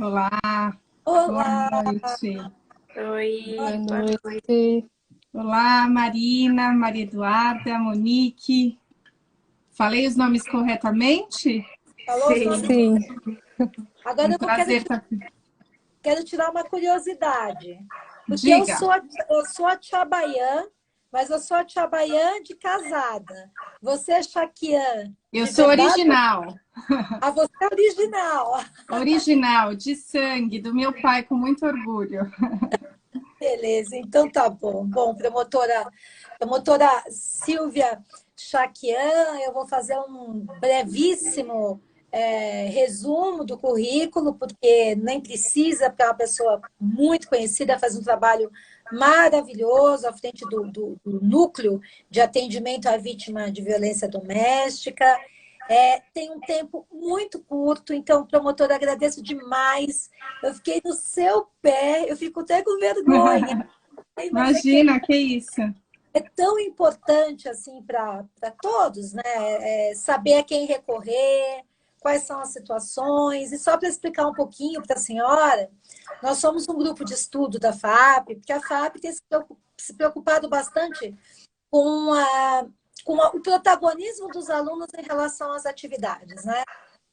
Olá, boa Olá, noite. boa Oi, Boa boa noite. noite. Olá, Marina, Maria Eduarda, Monique. Falei os nomes corretamente? falou os nomes. Sim. Agora Um prazer estar aqui. quero tirar uma curiosidade. Porque eu Diga, sou, eu sou a Tia Baian, mas eu sou a Tia Baian de casada. Você é Shakian eu de sou verdade? original, Você é original. original, de sangue, do meu pai, com muito orgulho. Beleza, então tá bom. Bom, promotora Silvia Shakian, eu vou fazer um brevíssimo resumo do currículo, porque nem precisa, porque é uma pessoa muito conhecida, faz um trabalho maravilhoso à frente do núcleo de atendimento à vítima de violência doméstica. Tem um tempo muito curto, então, promotora, agradeço demais. Eu fiquei no seu pé, eu fico até com vergonha, mas Imagina, que isso. é tão importante assim para todos, né? Saber a quem recorrer, quais são as situações. E só para explicar um pouquinho para a senhora, nós somos um grupo de estudo da FAP, porque a FAP tem se preocupado bastante com, o protagonismo dos alunos em relação às atividades, né?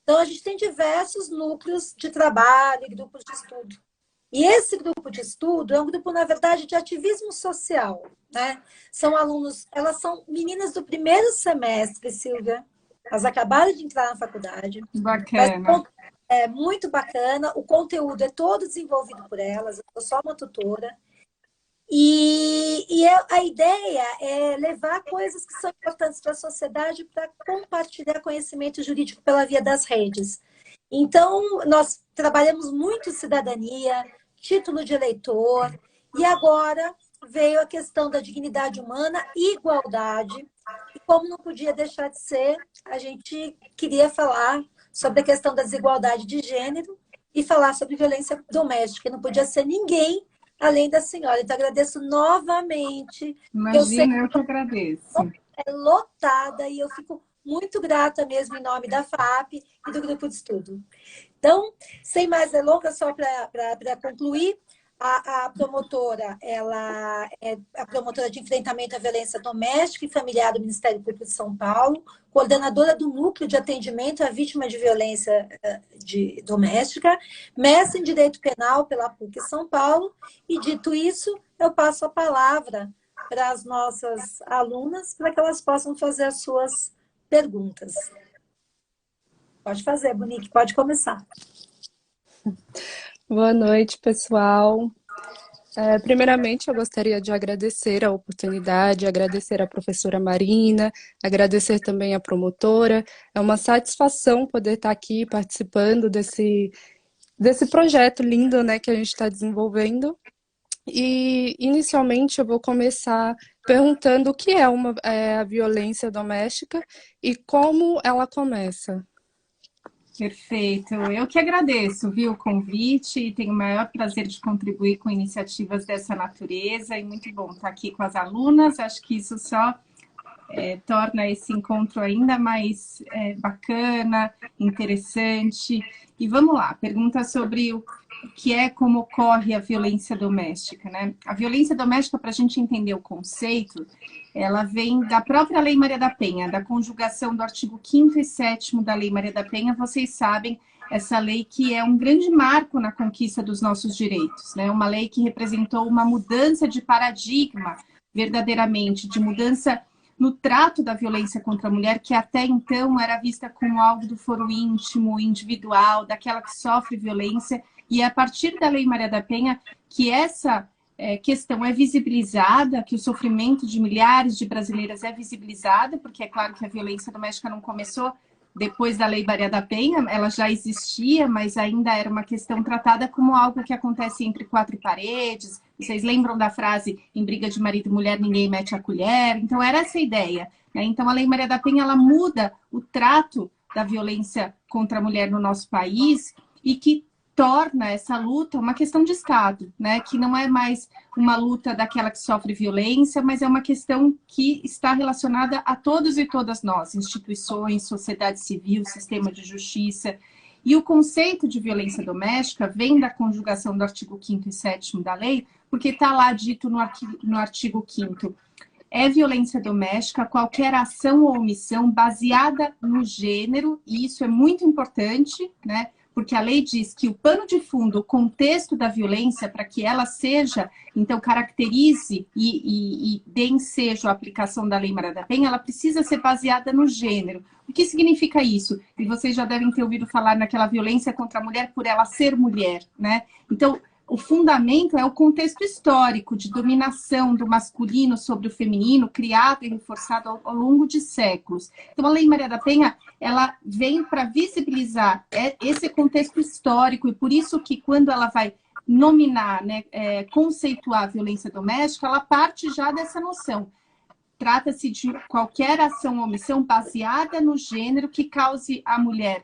Então, a gente tem diversos núcleos de trabalho, grupos de estudo. E esse grupo de estudo é um grupo, na verdade, de ativismo social, né? São alunos, elas são meninas do primeiro semestre, Silvia. Elas acabaram de entrar na faculdade. Mas Bacana. é muito bacana. O conteúdo é todo desenvolvido por elas. Eu sou só uma tutora. A ideia é levar coisas que são importantes para a sociedade para compartilhar conhecimento jurídico pela via das redes. Então, nós trabalhamos muito cidadania, título de eleitor, e agora veio a questão da dignidade humana e igualdade. E como não podia deixar de ser, a gente queria falar sobre a questão da desigualdade de gênero e falar sobre violência doméstica. Não podia ser ninguém além da senhora. Então, agradeço novamente. Eu sei Imagina, eu que agradeço. que é lotada e eu fico muito grata mesmo em nome da FAP e do grupo de estudo. Então, sem mais delongas, só para concluir, a promotora, ela é a promotora de enfrentamento à violência doméstica e familiar do Ministério Público de São Paulo, coordenadora do Núcleo de Atendimento à Vítima de Violência Doméstica, mestre em Direito Penal pela PUC São Paulo, e dito isso, eu passo a palavra para as nossas alunas, para que elas possam fazer as suas perguntas. Pode fazer, Monique, pode começar. Boa noite, pessoal. Primeiramente, eu gostaria de agradecer a oportunidade, agradecer a professora Marina, agradecer também a promotora. É uma satisfação poder estar aqui participando desse projeto lindo, né, que a gente está desenvolvendo. E, inicialmente, eu vou começar perguntando o que é a violência doméstica e como ela começa. Perfeito. Eu que agradeço, viu, o convite e tenho o maior prazer de contribuir com iniciativas dessa natureza e muito bom estar aqui com as alunas. Acho que isso só torna esse encontro ainda mais bacana, interessante. E vamos lá, pergunta sobre o que é, como ocorre a violência doméstica, né? A violência doméstica, para a gente entender o conceito, ela vem da própria Lei Maria da Penha, da conjugação do artigo 5º e 7º da Lei Maria da Penha. Vocês sabem, essa lei que é um grande marco na conquista dos nossos direitos, né? Uma lei que representou uma mudança de paradigma, verdadeiramente, de mudança no trato da violência contra a mulher, que até então era vista como algo do foro íntimo, individual, daquela que sofre violência, e é a partir da Lei Maria da Penha que essa questão é visibilizada, que o sofrimento de milhares de brasileiras é visibilizado, porque é claro que a violência doméstica não começou depois da Lei Maria da Penha, ela já existia, mas ainda era uma questão tratada como algo que acontece entre quatro paredes. Vocês lembram da frase, em briga de marido e mulher, ninguém mete a colher? Então, era essa a ideia, né? Então, a Lei Maria da Penha, ela muda o trato da violência contra a mulher no nosso país e que torna essa luta uma questão de Estado, né? Que não é mais uma luta daquela que sofre violência, mas é uma questão que está relacionada a todos e todas nós, instituições, sociedade civil, sistema de justiça. E o conceito de violência doméstica vem da conjugação do artigo 5º e 7º da lei, porque está lá dito no artigo 5º, é violência doméstica qualquer ação ou omissão baseada no gênero, e isso é muito importante, né? Porque a lei diz que o pano de fundo, o contexto da violência, para que ela seja, então, caracterize e dê ensejo à aplicação da Lei Maria da Penha, ela precisa ser baseada no gênero. O que significa isso? E vocês já devem ter ouvido falar naquela violência contra a mulher por ela ser mulher, né? Então, o fundamento é o contexto histórico de dominação do masculino sobre o feminino, criado e reforçado ao longo de séculos. Então, a Lei Maria da Penha, ela vem para visibilizar esse contexto histórico, e por isso que quando ela vai nominar, né, conceituar a violência doméstica, ela parte já dessa noção. Trata-se de qualquer ação ou omissão baseada no gênero que cause à mulher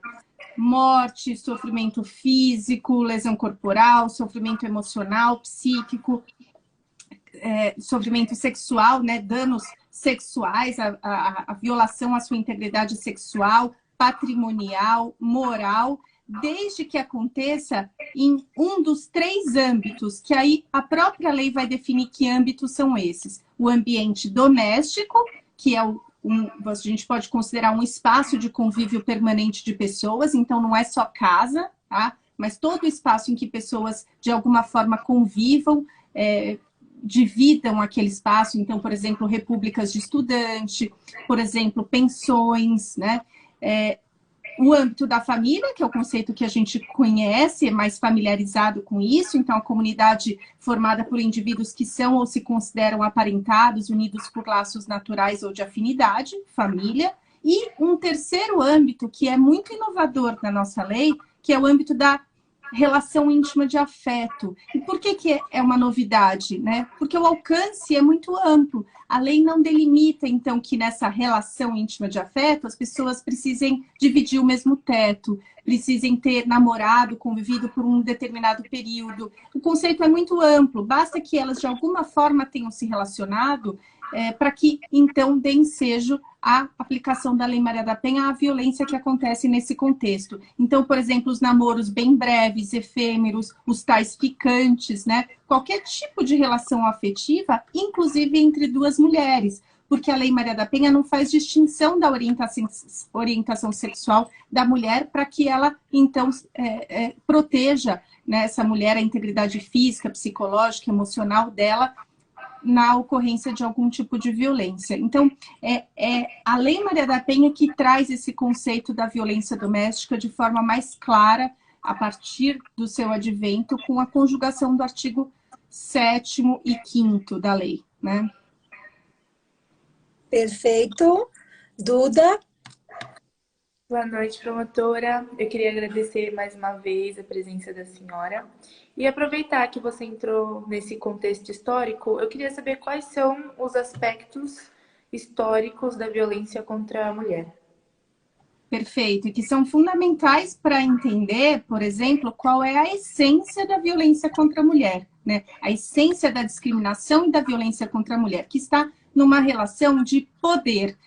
morte, sofrimento físico, lesão corporal, sofrimento emocional, psíquico, sofrimento sexual, né, danos sexuais, a violação à sua integridade sexual, patrimonial, moral, desde que aconteça em um dos 3 âmbitos, que aí a própria lei vai definir que âmbitos são esses. O ambiente doméstico, que é a gente pode considerar um espaço de convívio permanente de pessoas, então não é só casa, tá? Mas todo o espaço em que pessoas de alguma forma convivam, dividam aquele espaço, então, por exemplo, repúblicas de estudante, por exemplo, pensões, né? O âmbito da família, que é o conceito que a gente conhece, é mais familiarizado com isso, então a comunidade formada por indivíduos que são ou se consideram aparentados, unidos por laços naturais ou de afinidade, família, e um terceiro âmbito que é muito inovador na nossa lei, que é o âmbito da relação íntima de afeto. E por que é uma novidade, né? Porque o alcance é muito amplo. A lei não delimita, então, que nessa relação íntima de afeto as pessoas precisem dividir o mesmo teto, precisem ter namorado, convivido por um determinado período. O conceito é muito amplo, basta que elas de alguma forma tenham se relacionado para que, então, dê ensejo à aplicação da Lei Maria da Penha à violência que acontece nesse contexto. Então, por exemplo, os namoros bem breves, efêmeros, os tais ficantes, né? Qualquer tipo de relação afetiva, inclusive entre 2 mulheres, porque a Lei Maria da Penha não faz distinção da orientação sexual da mulher para que ela, então, proteja, né, essa mulher, a integridade física, psicológica, emocional dela, na ocorrência de algum tipo de violência. Então, a Lei Maria da Penha que traz esse conceito da violência doméstica de forma mais clara, a partir do seu advento, com a conjugação do artigo 7º e 5º da lei, né? Perfeito. Duda? Boa noite, promotora. Eu queria agradecer mais uma vez a presença da senhora e aproveitar que você entrou nesse contexto histórico, eu queria saber quais são os aspectos históricos da violência contra a mulher. Perfeito, e que são fundamentais para entender, por exemplo, qual é a essência da violência contra a mulher, né? A essência da discriminação e da violência contra a mulher, que está numa relação de poder.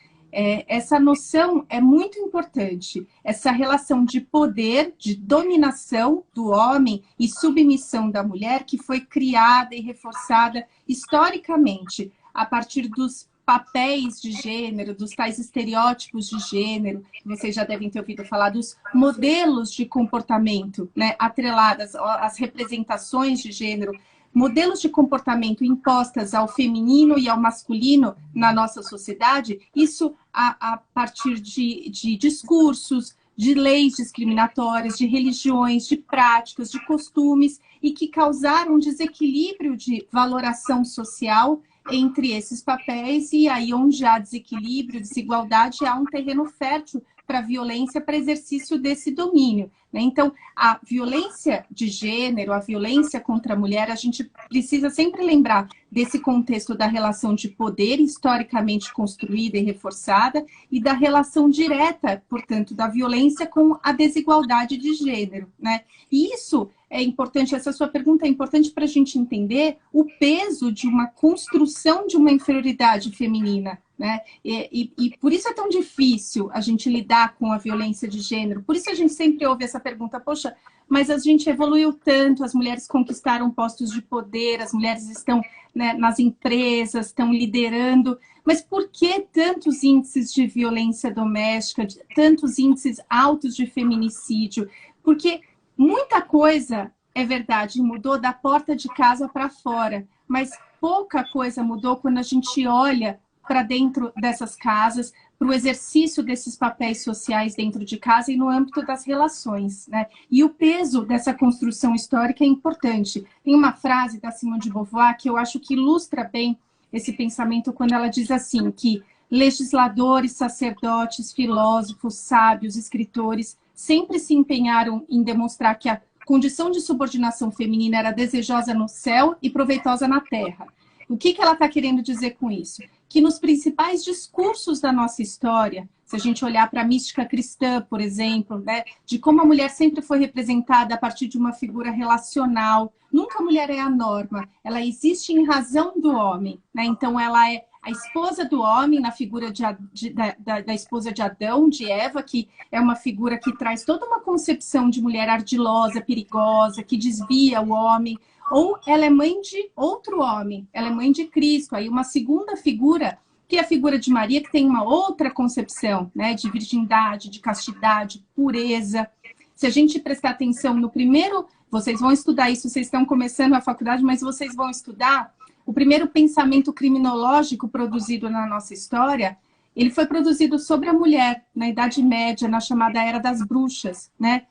Essa noção é muito importante, essa relação de poder, de dominação do homem e submissão da mulher, que foi criada e reforçada historicamente a partir dos papéis de gênero, dos tais estereótipos de gênero, vocês já devem ter ouvido falar dos modelos de comportamento, né, atreladas às representações de gênero, modelos de comportamento impostas ao feminino e ao masculino na nossa sociedade, isso a partir de discursos, de leis discriminatórias, de religiões, de práticas, de costumes, e que causaram um desequilíbrio de valoração social entre esses papéis, e aí onde há desequilíbrio, desigualdade, há um terreno fértil para a violência, para exercício desse domínio, né? Então, a violência de gênero, a violência contra a mulher, a gente precisa sempre lembrar desse contexto da relação de poder historicamente construída e reforçada e da relação direta, portanto, da violência com a desigualdade de gênero, né? E isso é importante, essa sua pergunta é importante para a gente entender o peso de uma construção de uma inferioridade feminina, né? E por isso é tão difícil a gente lidar com a violência de gênero. Por isso a gente sempre ouve essa pergunta, poxa, mas a gente evoluiu tanto, as mulheres conquistaram postos de poder, as mulheres estão, né, nas empresas, estão liderando, mas por que tantos índices de violência doméstica, tantos índices altos de feminicídio? Porque muita coisa, é verdade, mudou da porta de casa para fora, mas pouca coisa mudou quando a gente olha para dentro dessas casas, para o exercício desses papéis sociais dentro de casa e no âmbito das relações, né? E o peso dessa construção histórica é importante. Tem uma frase da Simone de Beauvoir que eu acho que ilustra bem esse pensamento quando ela diz assim, que legisladores, sacerdotes, filósofos, sábios, escritores sempre se empenharam em demonstrar que a condição de subordinação feminina era desejosa no céu e proveitosa na terra. O que ela está querendo dizer com isso? Que nos principais discursos da nossa história, se a gente olhar para a mística cristã, por exemplo, né, de como a mulher sempre foi representada a partir de uma figura relacional, nunca a mulher é a norma, ela existe em razão do homem, né? Então ela é a esposa do homem, na figura da esposa de Adão, de Eva, que é uma figura que traz toda uma concepção de mulher ardilosa, perigosa, que desvia o homem. Ou ela é mãe de outro homem, ela é mãe de Cristo. Aí uma segunda figura, que é a figura de Maria, que tem uma outra concepção, né, de virgindade, de castidade, pureza. Se a gente prestar atenção no primeiro, vocês vão estudar isso, vocês estão começando a faculdade, mas vocês vão estudar o primeiro pensamento criminológico produzido na nossa história. Ele foi produzido sobre a mulher, na Idade Média, na chamada Era das Bruxas, né?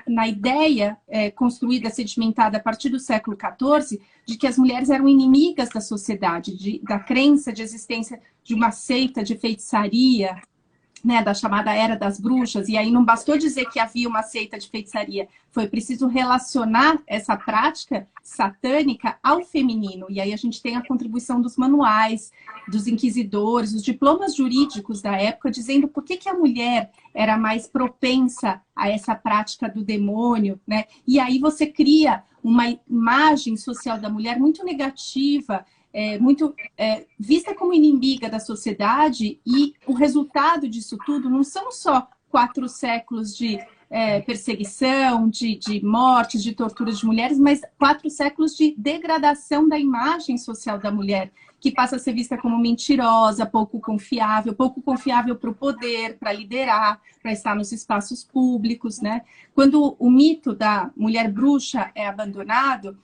Na ideia construída, sedimentada a partir do século XIV, de que as mulheres eram inimigas da sociedade, da crença de existência de uma seita de feitiçaria, né, da chamada Era das Bruxas, e aí não bastou dizer que havia uma seita de feitiçaria, foi preciso relacionar essa prática satânica ao feminino, e aí a gente tem a contribuição dos manuais, dos inquisidores, os diplomas jurídicos da época, dizendo por que a mulher era mais propensa a essa prática do demônio, né? E aí você cria uma imagem social da mulher muito negativa, vista como inimiga da sociedade, e o resultado disso tudo não são só 4 séculos de perseguição, de mortes, de torturas de mulheres, mas 4 séculos de degradação da imagem social da mulher, que passa a ser vista como mentirosa, pouco confiável para o poder, para liderar, para estar nos espaços públicos, né? Quando o mito da mulher bruxa é abandonado,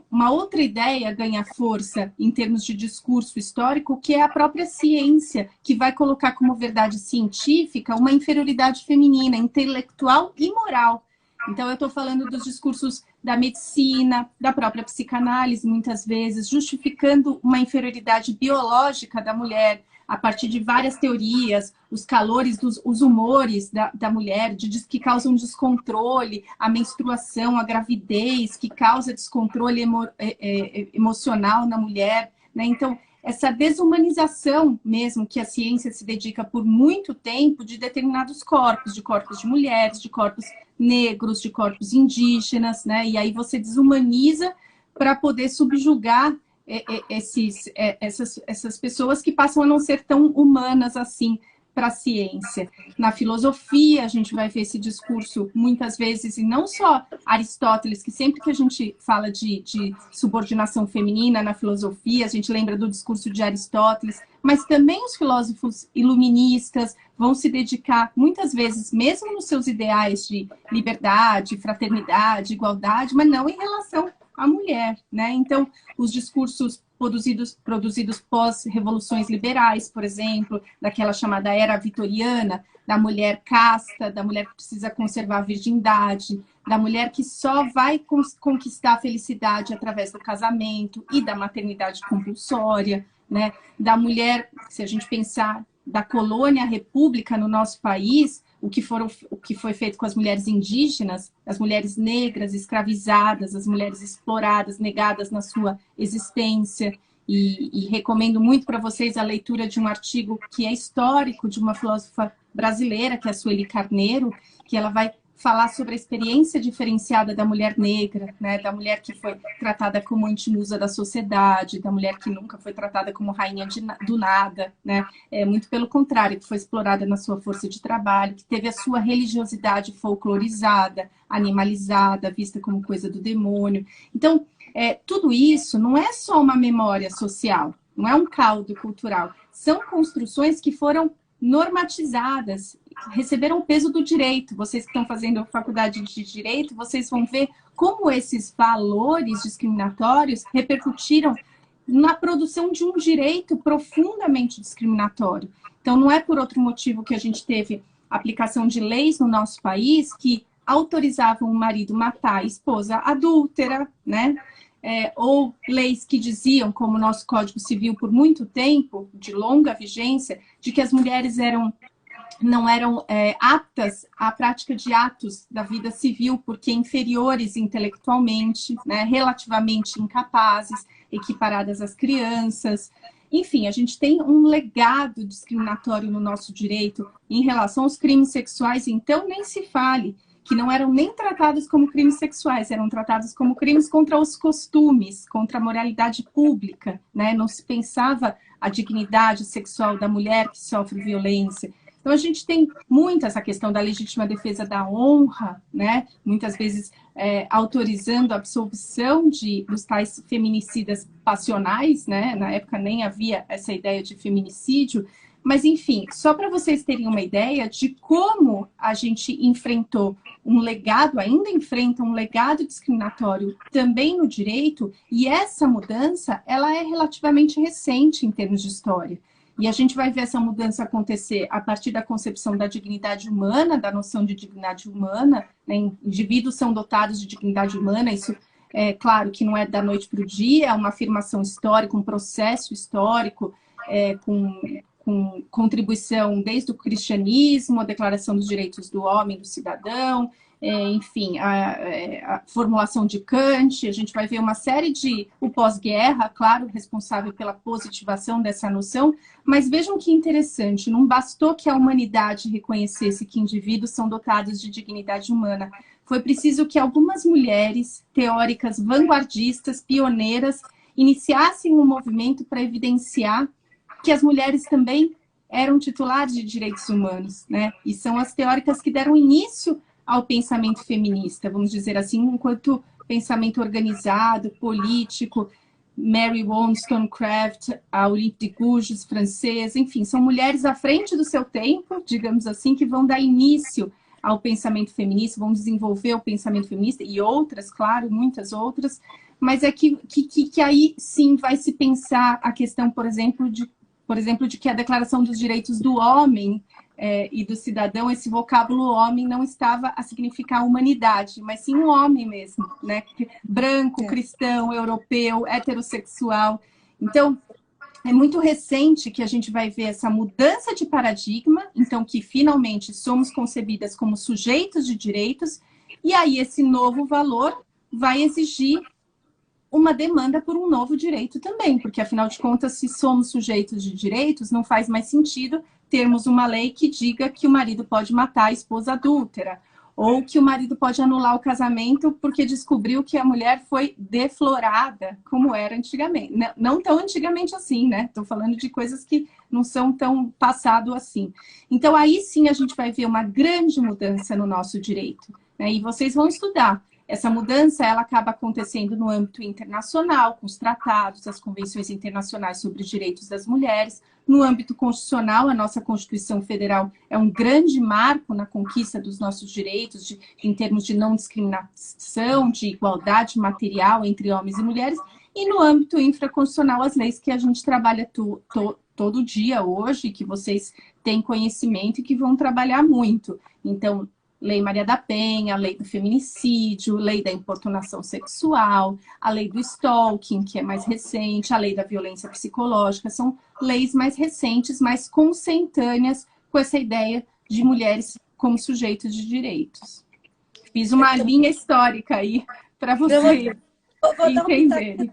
uma outra ideia ganha força em termos de discurso histórico, que é a própria ciência, que vai colocar como verdade científica uma inferioridade feminina, intelectual e moral. Então, eu estou falando dos discursos da medicina, da própria psicanálise, muitas vezes, justificando uma inferioridade biológica da mulher, a partir de várias teorias, os calores, os humores da mulher, que causam descontrole, a menstruação, a gravidez, que causa descontrole emocional na mulher, né? Então, essa desumanização mesmo que a ciência se dedica por muito tempo de determinados corpos, de corpos de mulheres, de corpos negros, de corpos indígenas, né? E aí você desumaniza para poder subjugar essas pessoas que passam a não ser tão humanas assim para a ciência. Na filosofia, a gente vai ver esse discurso muitas vezes, e não só Aristóteles, que sempre que a gente fala de subordinação feminina na filosofia, a gente lembra do discurso de Aristóteles, mas também os filósofos iluministas vão se dedicar, muitas vezes, mesmo nos seus ideais de liberdade, fraternidade, igualdade, mas não em relação à mulher, né? Então, os discursos produzidos pós-revoluções liberais, por exemplo, daquela chamada era vitoriana, da mulher casta, da mulher que precisa conservar a virgindade, da mulher que só vai conquistar a felicidade através do casamento e da maternidade compulsória, né? Da mulher, se a gente pensar da colônia à república no nosso país, o que foi feito com as mulheres indígenas, as mulheres negras escravizadas, as mulheres exploradas, negadas na sua existência. E recomendo muito para vocês a leitura de um artigo que é histórico, de uma filósofa brasileira, que é a Sueli Carneiro, que ela vai falar sobre a experiência diferenciada da mulher negra, né, da mulher que foi tratada como antimusa da sociedade, da mulher que nunca foi tratada como rainha do nada, né, muito pelo contrário, que foi explorada na sua força de trabalho, que teve a sua religiosidade folclorizada, animalizada, vista como coisa do demônio. Então, tudo isso não é só uma memória social, não é um caldo cultural, são construções que foram normatizadas, receberam o peso do direito. Vocês que estão fazendo faculdade de direito, vocês vão ver como esses valores discriminatórios repercutiram na produção de um direito profundamente discriminatório. Então, não é por outro motivo que a gente teve aplicação de leis no nosso país que autorizavam o marido matar a esposa adúltera, né? Ou leis que diziam, como o nosso Código Civil por muito tempo, de longa vigência, de que as mulheres não eram aptas à prática de atos da vida civil, porque inferiores intelectualmente, né, relativamente incapazes, equiparadas às crianças. Enfim, a gente tem um legado discriminatório no nosso direito em relação aos crimes sexuais, então nem se fale, que não eram nem tratados como crimes sexuais, eram tratados como crimes contra os costumes, contra a moralidade pública, né? Não se pensava a dignidade sexual da mulher que sofre violência. Então, a gente tem muito essa questão da legítima defesa da honra, né? Muitas vezes autorizando a absolvição dos tais feminicidas passionais, né? Na época nem havia essa ideia de feminicídio, mas, enfim, só para vocês terem uma ideia de como a gente enfrentou um legado, ainda enfrenta um legado discriminatório também no direito, e essa mudança, ela é relativamente recente em termos de história. E a gente vai ver essa mudança acontecer a partir da concepção da dignidade humana, da noção de dignidade humana, né? Indivíduos são dotados de dignidade humana, isso é claro que não é da noite para o dia, é uma afirmação histórica, um processo histórico, com contribuição desde o cristianismo, a Declaração dos Direitos do Homem e do Cidadão, enfim, a formulação de Kant. A gente vai ver uma série o pós-guerra, claro, responsável pela positivação dessa noção, mas vejam que interessante, não bastou que a humanidade reconhecesse que indivíduos são dotados de dignidade humana, foi preciso que algumas mulheres teóricas vanguardistas, pioneiras, iniciassem um movimento para evidenciar que as mulheres também eram titulares de direitos humanos, né? E são as teóricas que deram início ao pensamento feminista, vamos dizer assim, enquanto pensamento organizado, político. Mary Wollstonecraft, a Olympe de Gouges, francesa, enfim, são mulheres à frente do seu tempo, digamos assim, que vão dar início ao pensamento feminista, vão desenvolver o pensamento feminista, e outras, claro, muitas outras, mas é que aí sim vai se pensar a questão, por exemplo, de que a Declaração dos Direitos do Homem e do Cidadão, esse vocábulo homem não estava a significar humanidade, mas sim um homem mesmo, né? Branco, cristão, europeu, heterossexual. Então, é muito recente que a gente vai ver essa mudança de paradigma, então que finalmente somos concebidas como sujeitos de direitos, e aí esse novo valor vai exigir uma demanda por um novo direito também, porque afinal de contas, se somos sujeitos de direitos, não faz mais sentido termos uma lei que diga que o marido pode matar a esposa adúltera, ou que o marido pode anular o casamento porque descobriu que a mulher foi deflorada, como era antigamente. Não tão antigamente assim, né? Estou falando de coisas que não são tão passado assim. Então, aí sim a gente vai ver uma grande mudança no nosso direito, né? E vocês vão estudar. Essa mudança, ela acaba acontecendo no âmbito internacional, com os tratados, as convenções internacionais sobre os direitos das mulheres. No âmbito constitucional, a nossa Constituição Federal é um grande marco na conquista dos nossos direitos, em termos de não discriminação, de igualdade material entre homens e mulheres. E no âmbito infraconstitucional, as leis que a gente trabalha todo dia hoje, que vocês têm conhecimento e que vão trabalhar muito. Então, Lei Maria da Penha, a lei do feminicídio, lei da importunação sexual, a lei do stalking, que é mais recente, a lei da violência psicológica, são leis mais recentes, mais consentâneas com essa ideia de mulheres como sujeitos de direitos. Fiz uma linha histórica aí para vocês entenderem.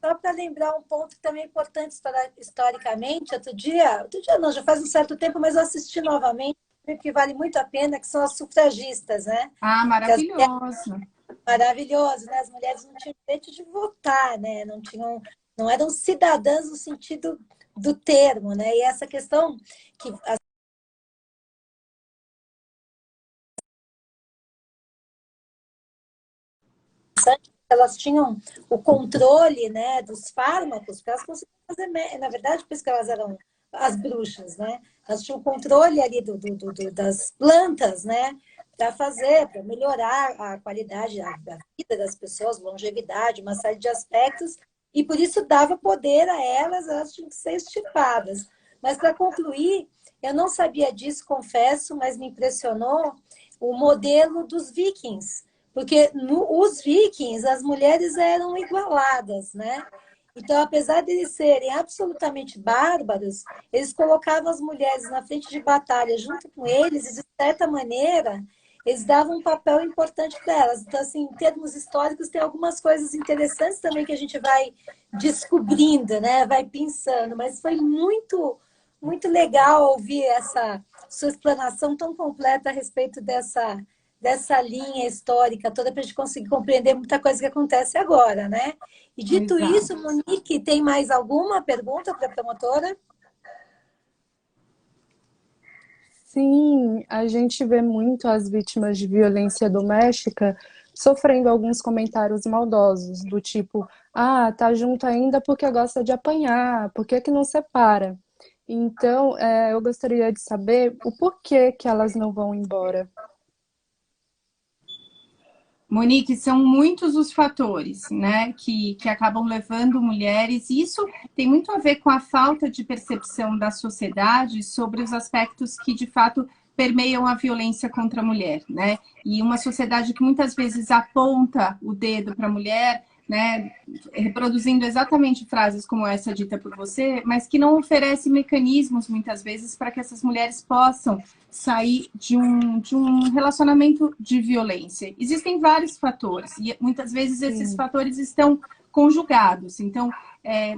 Só para lembrar um ponto também importante historicamente, outro dia não, já faz um certo tempo, mas eu assisti novamente que vale muito a pena, que são as sufragistas, né? Ah, maravilhoso. Maravilhoso, né? As mulheres não tinham direito de votar, né? Não eram cidadãs no sentido do termo, né? E essa questão que elas tinham o controle, né, dos fármacos, porque elas conseguiam fazer, na verdade, por isso que elas eram as bruxas, né? Elas tinham o controle ali das plantas, né? Para melhorar a qualidade da vida das pessoas, longevidade, uma série de aspectos, e por isso dava poder a elas, elas tinham que ser extirpadas. Mas para concluir, eu não sabia disso, confesso, mas me impressionou o modelo dos vikings, porque os vikings, as mulheres eram igualadas, né? Então, apesar de eles serem absolutamente bárbaros, eles colocavam as mulheres na frente de batalha junto com eles e, de certa maneira, eles davam um papel importante para elas. Então, assim, em termos históricos, tem algumas coisas interessantes também que a gente vai descobrindo, né? Vai pensando, mas foi muito, muito legal ouvir essa sua explanação tão completa a respeito dessa linha histórica toda para a gente conseguir compreender muita coisa que acontece agora, né? E dito Exato. isso, Monique, tem mais alguma pergunta para a promotora? Sim, a gente vê muito as vítimas de violência doméstica sofrendo alguns comentários maldosos, do tipo, ah, tá junto ainda porque gosta de apanhar, por que que não separa? Então, eu gostaria de saber o porquê que elas não vão embora. Monique, são muitos os fatores, né, que acabam levando mulheres, e isso tem muito a ver com a falta de percepção da sociedade sobre os aspectos que, de fato, permeiam a violência contra a mulher, né? E uma sociedade que muitas vezes aponta o dedo para a mulher, né, reproduzindo exatamente frases como essa dita por você, mas que não oferece mecanismos, muitas vezes, para que essas mulheres possam sair de um relacionamento de violência. Existem vários fatores, e muitas vezes esses Sim. fatores estão conjugados. Então,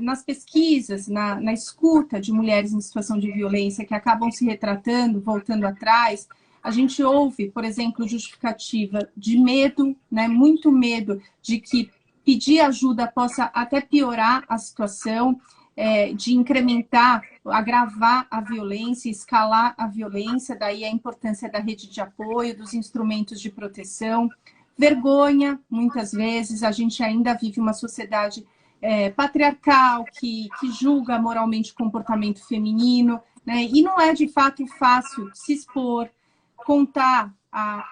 nas pesquisas, na escuta de mulheres em situação de violência que acabam se retratando, voltando atrás, a gente ouve, por exemplo, justificativa de medo, né, muito medo de que pedir ajuda possa até piorar a situação, de incrementar, agravar a violência, escalar a violência, daí a importância da rede de apoio, dos instrumentos de proteção. Vergonha, muitas vezes, a gente ainda vive uma sociedade patriarcal que julga moralmente o comportamento feminino, né? E não é de fato fácil se expor, contar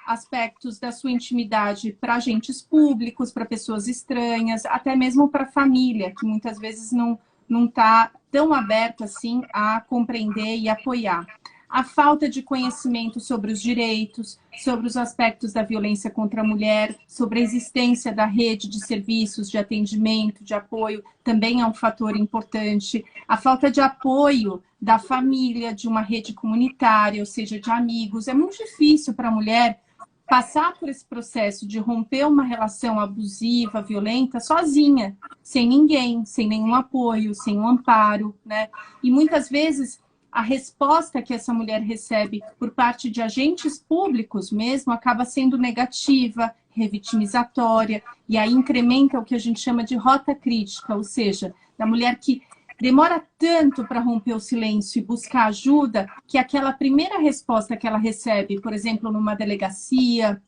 aspectos da sua intimidade para agentes públicos, para pessoas estranhas, até mesmo para a família, que muitas vezes não está tão aberta assim a compreender e apoiar. A falta de conhecimento sobre os direitos, sobre os aspectos da violência contra a mulher, sobre a existência da rede de serviços de atendimento, de apoio, também é um fator importante. A falta de apoio da família, de uma rede comunitária, ou seja, de amigos. É muito difícil para a mulher passar por esse processo de romper uma relação abusiva, violenta, sozinha, sem ninguém, sem nenhum apoio, sem um amparo, né? E muitas vezes a resposta que essa mulher recebe por parte de agentes públicos mesmo acaba sendo negativa, revitimizatória, e aí incrementa o que a gente chama de rota crítica, ou seja, da mulher que demora tanto para romper o silêncio e buscar ajuda, que aquela primeira resposta que ela recebe, por exemplo, numa delegacia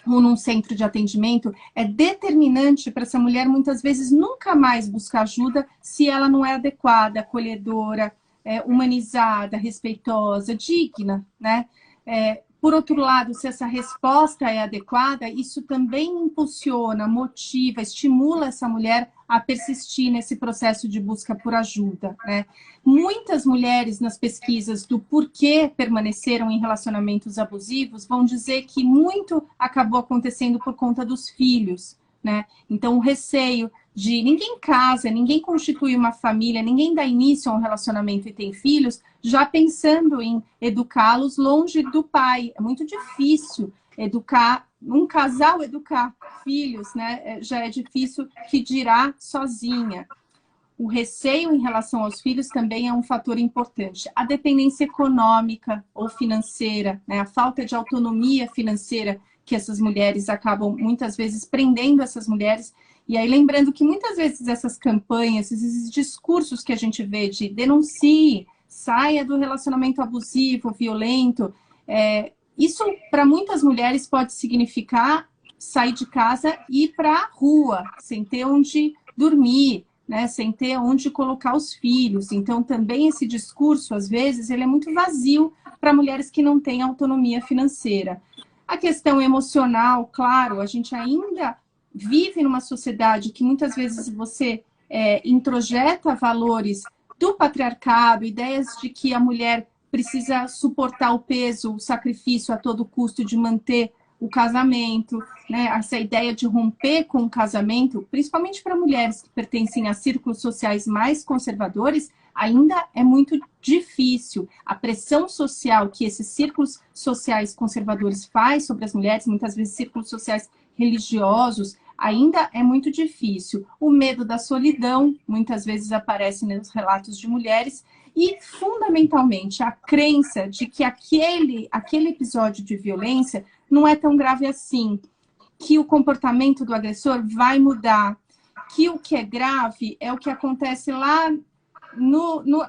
ou num centro de atendimento, é determinante para essa mulher muitas vezes nunca mais buscar ajuda se ela não é adequada, acolhedora, humanizada, respeitosa, digna, né? Por outro lado, se essa resposta é adequada, isso também impulsiona, motiva, estimula essa mulher a persistir nesse processo de busca por ajuda, né? Muitas mulheres nas pesquisas do porquê permaneceram em relacionamentos abusivos vão dizer que muito acabou acontecendo por conta dos filhos, né? Então, o receio de ninguém casa, ninguém constitui uma família, ninguém dá início a um relacionamento e tem filhos, já pensando em educá-los longe do pai. É muito difícil educar, um casal educar filhos, né? Já é difícil, que dirá sozinha. o receio em relação aos filhos também é um fator importante. A dependência econômica ou financeira, né? A falta de autonomia financeira que essas mulheres acabam, muitas vezes, prendendo essas mulheres. E aí, lembrando que muitas vezes essas campanhas, esses discursos que a gente vê de denuncie, saia do relacionamento abusivo, violento, isso para muitas mulheres pode significar sair de casa e ir para a rua, sem ter onde dormir, né, sem ter onde colocar os filhos. Então, também esse discurso, às vezes, ele é muito vazio para mulheres que não têm autonomia financeira. A questão emocional, claro, a gente ainda vive numa sociedade que muitas vezes você introjeta valores do patriarcado, ideias de que a mulher precisa suportar o peso, o sacrifício a todo custo de manter o casamento, né? Essa ideia de romper com o casamento, principalmente para mulheres que pertencem a círculos sociais mais conservadores, ainda é muito difícil. A pressão social que esses círculos sociais conservadores faz sobre as mulheres, muitas vezes círculos sociais religiosos, ainda é muito difícil. O medo da solidão, muitas vezes aparece nos relatos de mulheres, e, fundamentalmente, a crença de que aquele episódio de violência não é tão grave assim, que o comportamento do agressor vai mudar, que o que é grave é o que acontece lá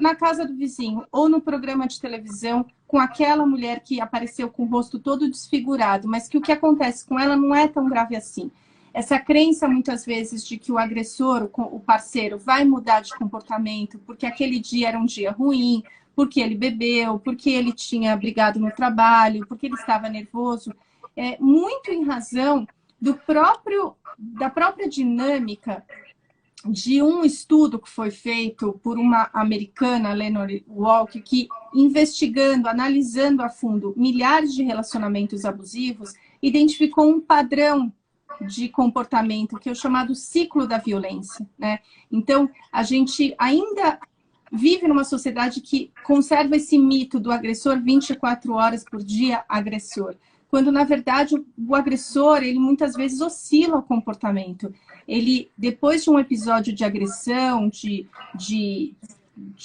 na casa do vizinho, ou no programa de televisão, com aquela mulher que apareceu com o rosto todo desfigurado, mas que o que acontece com ela não é tão grave assim. Essa crença, muitas vezes, de que o agressor, o parceiro, vai mudar de comportamento porque aquele dia era um dia ruim, porque ele bebeu, porque ele tinha brigado no trabalho, porque ele estava nervoso, muito em razão da própria dinâmica de um estudo que foi feito por uma americana, Lenore Walk, que, investigando, analisando a fundo milhares de relacionamentos abusivos, identificou um padrão de comportamento, que é o chamado ciclo da violência, né? Então, a gente ainda vive numa sociedade que conserva esse mito do agressor 24 horas por dia agressor, quando, na verdade, o agressor, ele muitas vezes oscila o comportamento. Ele, depois de um episódio de agressão, de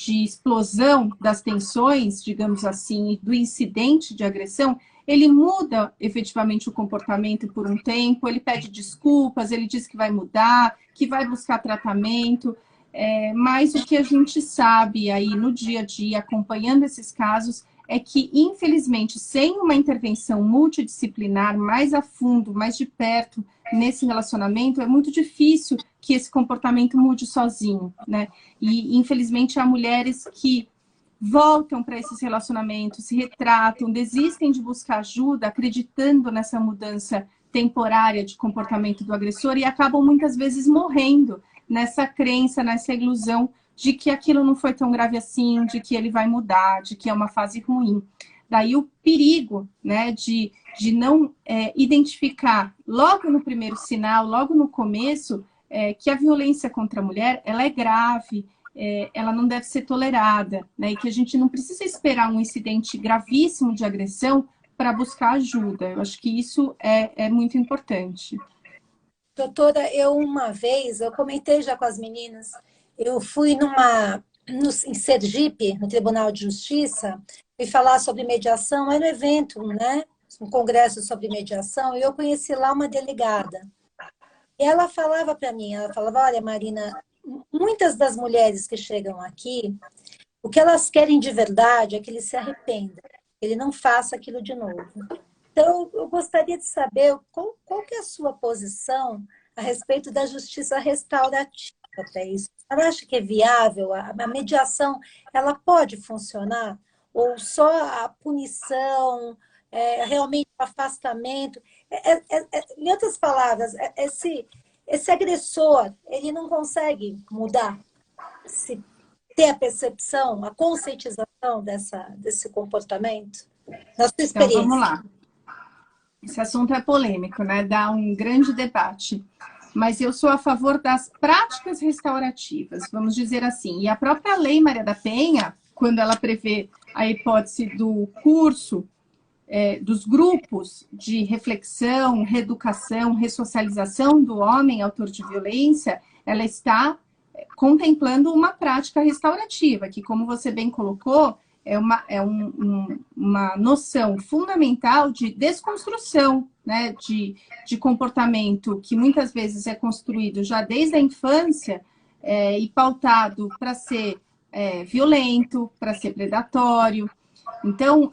explosão das tensões, digamos assim, do incidente de agressão, ele muda efetivamente o comportamento por um tempo, ele pede desculpas, ele diz que vai mudar, que vai buscar tratamento, mas o que a gente sabe aí no dia a dia, acompanhando esses casos, é que, infelizmente, sem uma intervenção multidisciplinar mais a fundo, mais de perto nesse relacionamento, é muito difícil que esse comportamento mude sozinho, né? E, infelizmente, há mulheres que voltam para esses relacionamentos, se retratam, desistem de buscar ajuda, acreditando nessa mudança temporária de comportamento do agressor e acabam muitas vezes morrendo nessa crença, nessa ilusão de que aquilo não foi tão grave assim, de que ele vai mudar, de que é uma fase ruim. Daí o perigo, né, de não identificar logo no primeiro sinal, logo no começo, que a violência contra a mulher ela é grave, ela não deve ser tolerada, né? E que a gente não precisa esperar um incidente gravíssimo de agressão para buscar ajuda. Eu acho que isso é muito importante. Doutora, uma vez, eu comentei já com as meninas, eu fui em Sergipe, no Tribunal de Justiça, e falar sobre mediação, era um evento, né? Um congresso sobre mediação, e eu conheci lá uma delegada. E ela falava para mim, ela falava, olha, Marina, muitas das mulheres que chegam aqui, o que elas querem de verdade é que ele se arrependa, que ele não faça aquilo de novo. Então, eu gostaria de saber qual que é a sua posição a respeito da justiça restaurativa para isso. Ela acha que é viável? A mediação, ela pode funcionar? Ou só a punição, realmente o afastamento? Em outras palavras, esse agressor, ele não consegue mudar, se ter a percepção, a conscientização desse comportamento? Na sua experiência. Então, vamos lá. Esse assunto é polêmico, né? Dá um grande debate. Mas eu sou a favor das práticas restaurativas, vamos dizer assim. E a própria Lei Maria da Penha, quando ela prevê a hipótese do curso, dos grupos de reflexão, reeducação, ressocialização do homem autor de violência, ela está contemplando uma prática restaurativa, que, como você bem colocou, é uma noção fundamental de desconstrução, né, de comportamento que muitas vezes é construído já desde a infância e pautado para ser violento, para ser predatório. Então,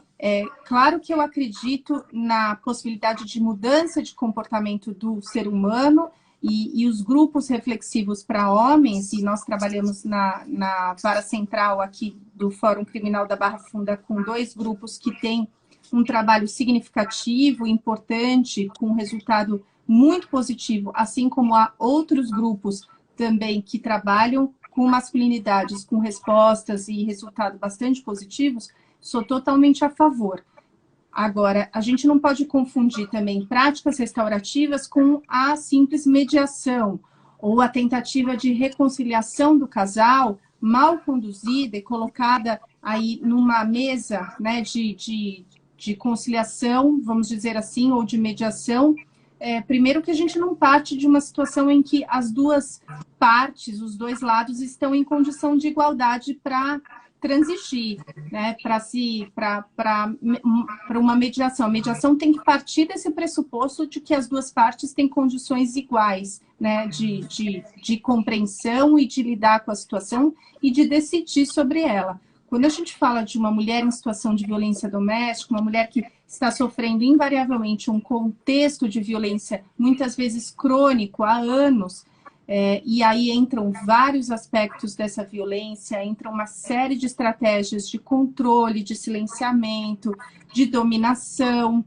claro que eu acredito na possibilidade de mudança de comportamento do ser humano e os grupos reflexivos para homens, e nós trabalhamos na vara central aqui do Fórum Criminal da Barra Funda com 2 grupos que têm um trabalho significativo, importante, com um resultado muito positivo, assim como há outros grupos também que trabalham com masculinidades, com respostas e resultados bastante positivos. Sou totalmente a favor. Agora, a gente não pode confundir também práticas restaurativas com a simples mediação ou a tentativa de reconciliação do casal mal conduzida e colocada aí numa mesa, né, de conciliação, vamos dizer assim, ou de mediação. Primeiro que a gente não parte de uma situação em que as duas partes, os dois lados, estão em condição de igualdade para transigir, né, para uma mediação. A mediação tem que partir desse pressuposto de que as duas partes têm condições iguais, né, de compreensão e de lidar com a situação e de decidir sobre ela. Quando a gente fala de uma mulher em situação de violência doméstica, uma mulher que está sofrendo invariavelmente um contexto de violência, muitas vezes crônico, há anos, e aí entram vários aspectos dessa violência, entra uma série de estratégias de controle, de silenciamento, de dominação,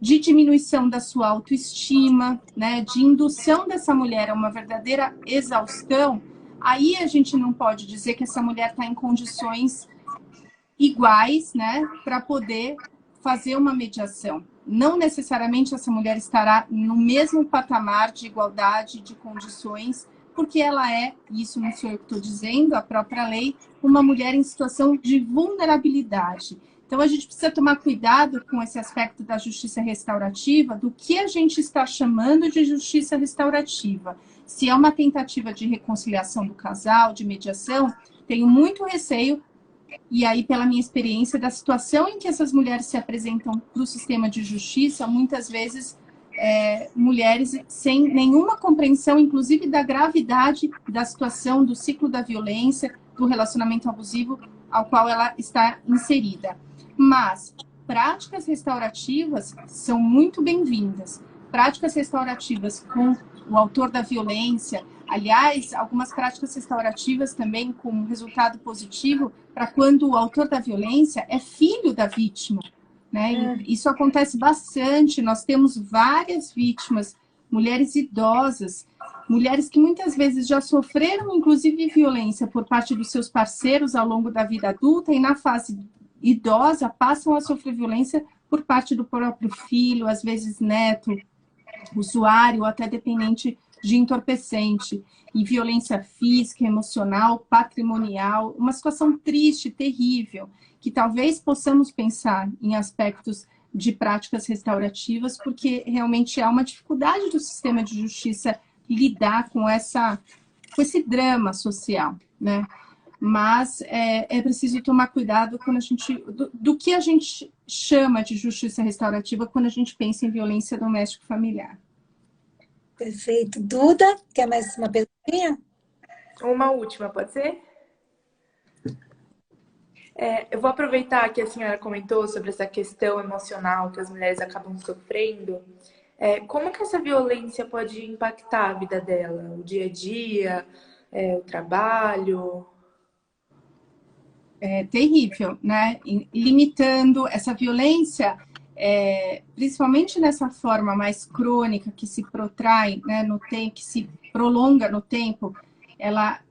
de diminuição da sua autoestima, né, de indução dessa mulher a uma verdadeira exaustão. Aí a gente não pode dizer que essa mulher está em condições iguais, né, para poder fazer uma mediação. Não necessariamente essa mulher estará no mesmo patamar de igualdade de condições, porque ela é, isso não sou eu que estou dizendo, a própria lei, uma mulher em situação de vulnerabilidade. Então, a gente precisa tomar cuidado com esse aspecto da justiça restaurativa, do que a gente está chamando de justiça restaurativa. Se é uma tentativa de reconciliação do casal, de mediação, tenho muito receio, e aí, pela minha experiência, da situação em que essas mulheres se apresentam para o sistema de justiça, muitas vezes mulheres sem nenhuma compreensão, inclusive da gravidade da situação, do ciclo da violência, do relacionamento abusivo ao qual ela está inserida. Mas práticas restaurativas são muito bem-vindas. Práticas restaurativas com o autor da violência, aliás, algumas práticas restaurativas também com resultado positivo para quando o autor da violência é filho da vítima, né? Isso acontece bastante. Nós temos várias vítimas, mulheres idosas, mulheres que muitas vezes já sofreram, inclusive, violência por parte dos seus parceiros ao longo da vida adulta e na fase idosa passam a sofrer violência por parte do próprio filho, às vezes neto, usuário ou até dependente de entorpecente, e violência física, emocional, patrimonial, uma situação triste, terrível, que talvez possamos pensar em aspectos de práticas restaurativas, porque realmente há uma dificuldade do sistema de justiça lidar com esse drama social, né? Mas é preciso tomar cuidado quando a gente, do que a gente chama de justiça restaurativa quando a gente pensa em violência doméstica familiar. Perfeito. Duda, quer mais uma perguntinha? Uma última, pode ser? Eu vou aproveitar que a senhora comentou sobre essa questão emocional que as mulheres acabam sofrendo. Como que essa violência pode impactar a vida dela? O dia a dia, o trabalho? É terrível, né? Limitando essa violência, principalmente nessa forma mais crônica, que se protrai, né, no tempo, que se prolonga no tempo, ela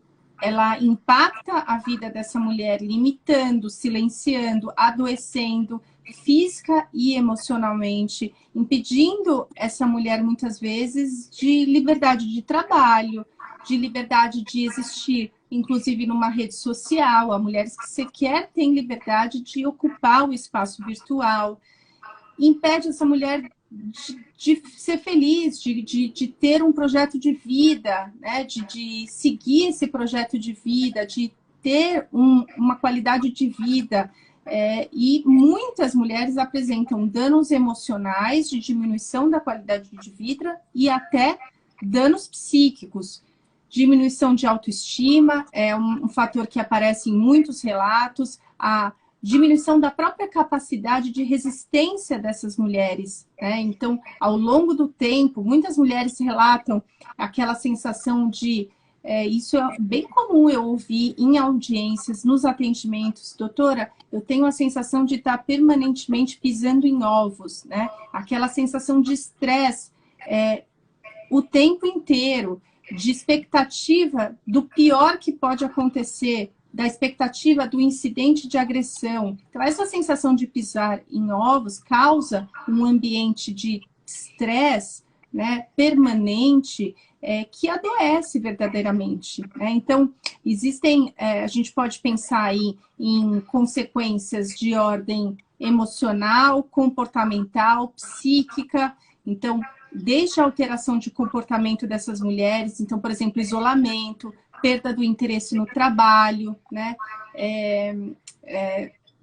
impacta a vida dessa mulher, limitando, silenciando, adoecendo física e emocionalmente, impedindo essa mulher, muitas vezes, de liberdade de trabalho, de liberdade de existir, inclusive numa rede social. Há mulheres que sequer têm liberdade de ocupar o espaço virtual. Impede essa mulher de ser feliz, de ter um projeto de vida, né? De seguir esse projeto de vida, de ter uma qualidade de vida. E muitas mulheres apresentam danos emocionais, de diminuição da qualidade de vida e até danos psíquicos. Diminuição de autoestima é um fator que aparece em muitos relatos, a diminuição da própria capacidade de resistência dessas mulheres, né? Então, ao longo do tempo, muitas mulheres relatam aquela sensação de... isso é bem comum eu ouvir em audiências, nos atendimentos. Doutora, eu tenho a sensação de estar permanentemente pisando em ovos, né? Aquela sensação de estresse o tempo inteiro, de expectativa do pior que pode acontecer, da expectativa do incidente de agressão. Então, essa sensação de pisar em ovos causa um ambiente de estresse, né, permanente, que adoece verdadeiramente, né? Então, existem, a gente pode pensar aí em consequências de ordem emocional, comportamental, psíquica. Então, desde a alteração de comportamento dessas mulheres, então, por exemplo, isolamento, perda do interesse no trabalho, né?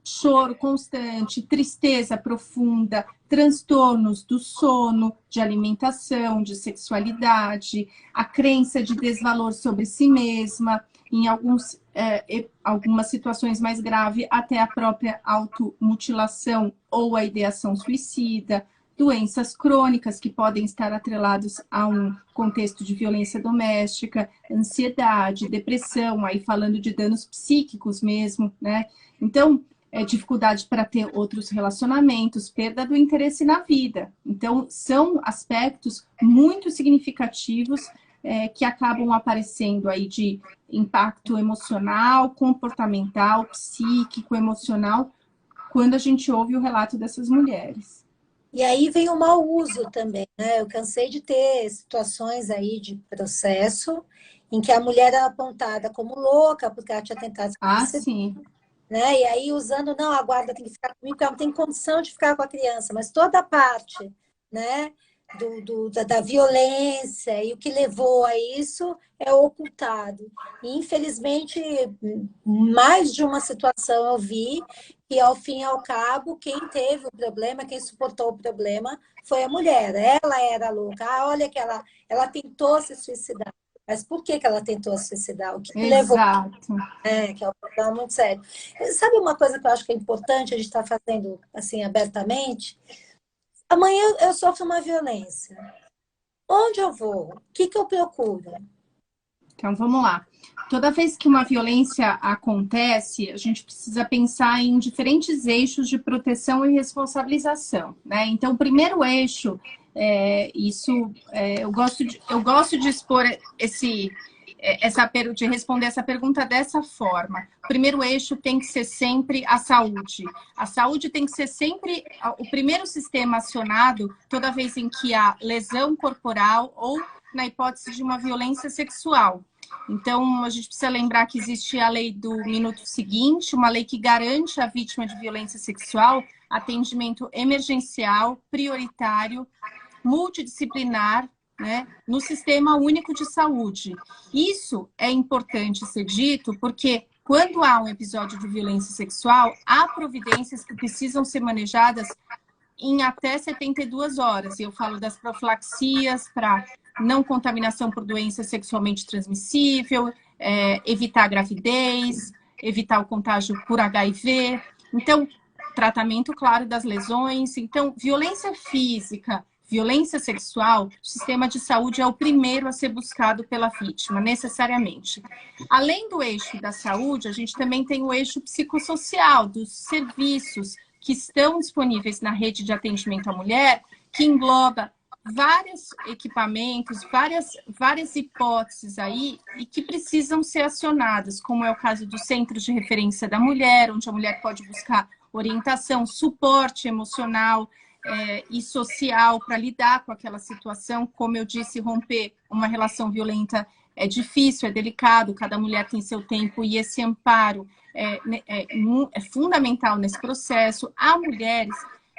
Choro constante, tristeza profunda, transtornos do sono, de alimentação, de sexualidade, a crença de desvalor sobre si mesma, em algumas situações mais graves, até a própria automutilação ou a ideação suicida, doenças crônicas que podem estar atreladas a um contexto de violência doméstica, ansiedade, depressão, aí falando de danos psíquicos mesmo, né? Então, dificuldade para ter outros relacionamentos, perda do interesse na vida. Então, são aspectos muito significativos que acabam aparecendo aí de impacto emocional, comportamental, psíquico, emocional, quando a gente ouve o relato dessas mulheres. E aí vem o mau uso também, né? Eu cansei de ter situações aí de processo em que a mulher era apontada como louca porque ela tinha tentado se suicidar, sim. né? E aí usando, não, a guarda tem que ficar comigo porque ela não tem condição de ficar com a criança, mas toda a parte, né, da violência e o que levou a isso é ocultado. E, infelizmente, mais de uma situação eu vi que, ao fim e ao cabo, quem teve o problema, quem suportou o problema, foi a mulher. Ela era louca. Ah, olha que ela tentou se suicidar. Mas por que ela tentou se suicidar? O que levou? Que é um problema muito sério. Sabe uma coisa que eu acho que é importante a gente estar fazendo assim abertamente? Amanhã eu sofro uma violência. Onde eu vou? O que eu procuro? Então, vamos lá. Toda vez que uma violência acontece, a gente precisa pensar em diferentes eixos de proteção e responsabilização, né? Então, o primeiro eixo, eu gosto de expor de responder essa pergunta dessa forma. O primeiro eixo tem que ser sempre a saúde. A saúde tem que ser sempre o primeiro sistema acionado toda vez em que há lesão corporal ou na hipótese de uma violência sexual. Então, a gente precisa lembrar que existe a lei do minuto seguinte, uma lei que garante à vítima de violência sexual atendimento emergencial, prioritário, multidisciplinar, né, no Sistema Único de Saúde. Isso é importante ser dito porque quando há um episódio de violência sexual, há providências que precisam ser manejadas em até 72 horas. Eu falo das profilaxias para não contaminação por doença sexualmente transmissível, evitar gravidez, evitar o contágio por HIV. Então, tratamento, claro, das lesões. Então, violência física, violência sexual, o sistema de saúde é o primeiro a ser buscado pela vítima, necessariamente. Além do eixo da saúde, a gente também tem o eixo psicossocial, dos serviços que estão disponíveis na rede de atendimento à mulher, que engloba vários equipamentos, várias hipóteses aí e que precisam ser acionadas, como é o caso dos centros de referência da mulher, onde a mulher pode buscar orientação, suporte emocional e social para lidar com aquela situação. Como eu disse, romper uma relação violenta é difícil, é delicado, cada mulher tem seu tempo e esse amparo é fundamental nesse processo. Há mulheres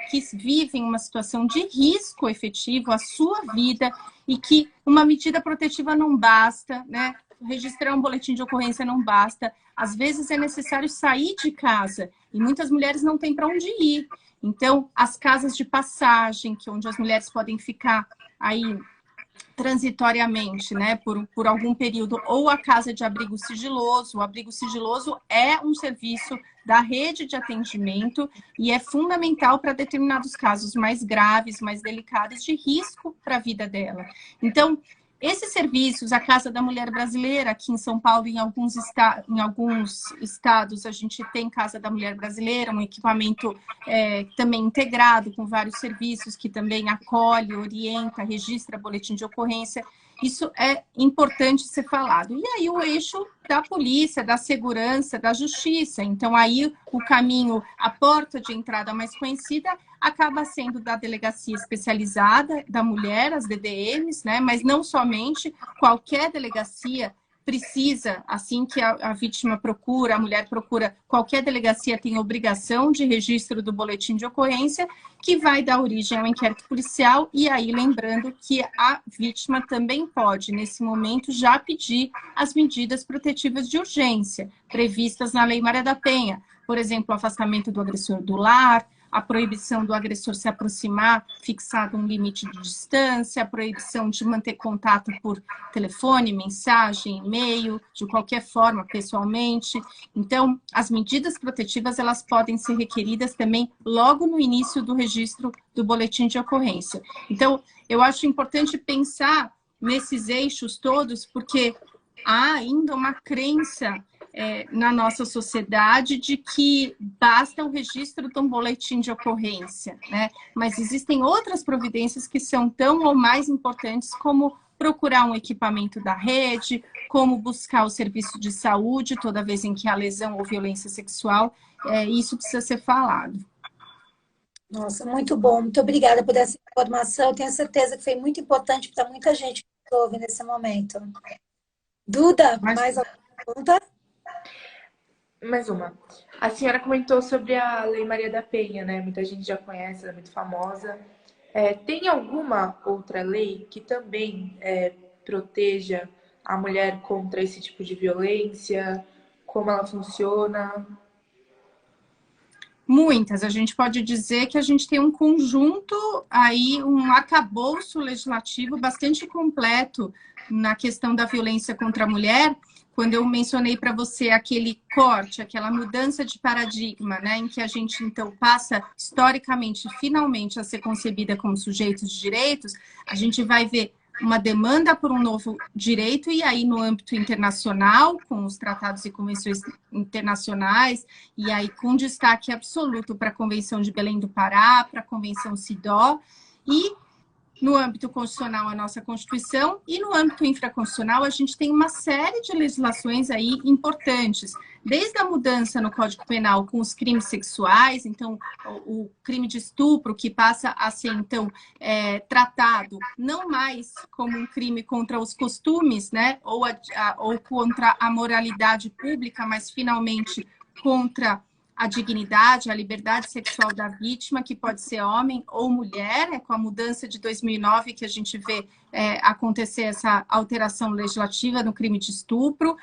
que vivem uma situação de risco efetivo à sua vida e que uma medida protetiva não basta, né? Registrar um boletim de ocorrência não basta. Às vezes é necessário sair de casa e muitas mulheres não têm para onde ir. Então, as casas de passagem, que onde as mulheres podem ficar aí transitoriamente, né, por algum período, ou a casa de abrigo sigiloso. O abrigo sigiloso é um serviço da rede de atendimento e é fundamental para determinados casos mais graves, mais delicados, de risco para a vida dela. Então, esses serviços, a Casa da Mulher Brasileira, aqui em São Paulo, em alguns estados, a gente tem Casa da Mulher Brasileira, um equipamento também integrado com vários serviços que também acolhe, orienta, registra boletim de ocorrência. Isso é importante ser falado. E aí o eixo da polícia, da segurança, da justiça. Então aí o caminho, a porta de entrada mais conhecida acaba sendo da delegacia especializada da mulher, as DDMs, né? Mas não somente, qualquer delegacia precisa, assim que a vítima procura, a mulher procura, qualquer delegacia tem obrigação de registro do boletim de ocorrência, que vai dar origem ao inquérito policial, e aí lembrando que a vítima também pode, nesse momento, já pedir as medidas protetivas de urgência, previstas na Lei Maria da Penha, por exemplo, o afastamento do agressor do lar, a proibição do agressor se aproximar, fixado um limite de distância, a proibição de manter contato por telefone, mensagem, e-mail, de qualquer forma, pessoalmente. Então, as medidas protetivas, elas podem ser requeridas também logo no início do registro do boletim de ocorrência. Então, eu acho importante pensar nesses eixos todos, porque há ainda uma crença na nossa sociedade de que basta o registro de um boletim de ocorrência, né? Mas existem outras providências que são tão ou mais importantes, como procurar um equipamento da rede, como buscar o serviço de saúde toda vez em que há lesão ou violência sexual. Isso precisa ser falado. Nossa, muito bom. Muito obrigada por essa informação. Eu tenho certeza que foi muito importante para muita gente que ouve nesse momento. Duda, mais alguma pergunta? Mais uma. A senhora comentou sobre a Lei Maria da Penha, né? Muita gente já conhece, ela é muito famosa. Tem alguma outra lei que também proteja a mulher contra esse tipo de violência? Como ela funciona? Muitas. A gente pode dizer que a gente tem um conjunto aí, um arcabouço legislativo bastante completo na questão da violência contra a mulher. Quando eu mencionei para você aquele corte, aquela mudança de paradigma, né, em que a gente, então, passa historicamente, finalmente, a ser concebida como sujeitos de direitos, a gente vai ver uma demanda por um novo direito, e aí no âmbito internacional, com os tratados e convenções internacionais, e aí com destaque absoluto para a Convenção de Belém do Pará, para a Convenção CEDAW, e no âmbito constitucional, a nossa Constituição, e no âmbito infraconstitucional, a gente tem uma série de legislações aí importantes, desde a mudança no Código Penal com os crimes sexuais, então, o crime de estupro, que passa a ser, então, tratado não mais como um crime contra os costumes, né, ou contra a moralidade pública, mas, finalmente, contra a dignidade, a liberdade sexual da vítima, que pode ser homem ou mulher, com a mudança de 2009 que a gente vê acontecer essa alteração legislativa no crime de estupro,